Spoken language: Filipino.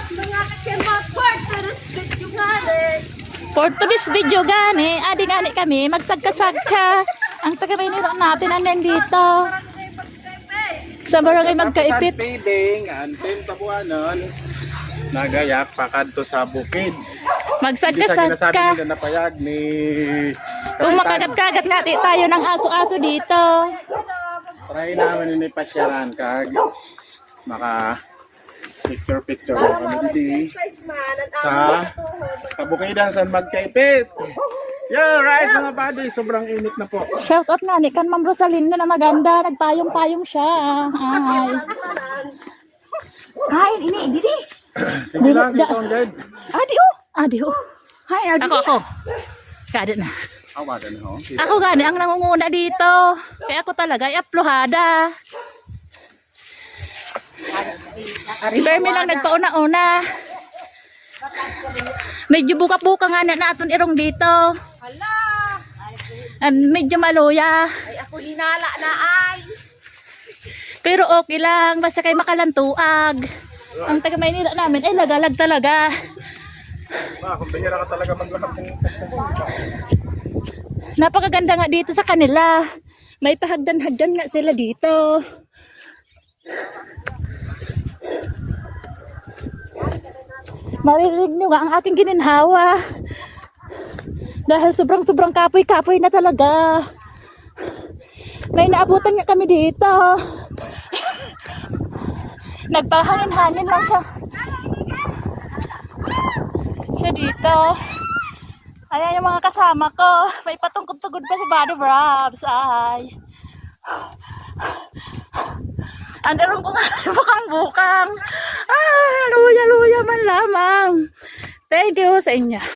Mga kakemot, Porturis video gani. Portuguese video gani. Adi gani kami. Magsagka-sagka. Ang taga-Maynila natin anden dito. Sa barangay Magkaipit. Feeding, antin tabuanan. Nagayak pakadto sa bukid. Magsagka-sagka. Nila napayag ni Kung makagat-kagat nga tayo ng aso-aso dito. try namin ni pasyaran kag maka picture kami di sa kabukidan sa Magkaipit. Yo, right mga buddy, sobrang init na po. Shout out na ni kan Ma'am Rosalinda na maganda. Nagpayong-payong siya. Ay. Ay, ini didi. Sige lang, dito ang guide. Adi oh. Hi, adi. Ako. Kada na. Awagan ho. Ako gani ang nangunguna dito. Kaya ako talaga aplohada. Permi lang nagpauna-una. Medyo buka-buka nga na aton irong dito. Hala. Medyo maluya. Ay ako hinala na ay. Pero okay lang. Basta kay makalantuag. Ang taga Maynila namin ay lagalag talaga. Kung bihira ka talaga maglakad sa Napakaganda nga dito sa kanila. May pahagdan-hagdan nga sila dito. Maririnig nyo nga ang aking gininhawa. Dahil sobrang kapoy-kapoy na talaga. May naabutan nga kami dito. Nagpahangin-hangin lang siya. Siya dito. Ayan yung mga kasama ko. May patungkod-tugod pa si Bado Brabs. Ay. Andarong ko nga bukang-bukang. Ah, luya-luya man lamang. Thank you sa inyo.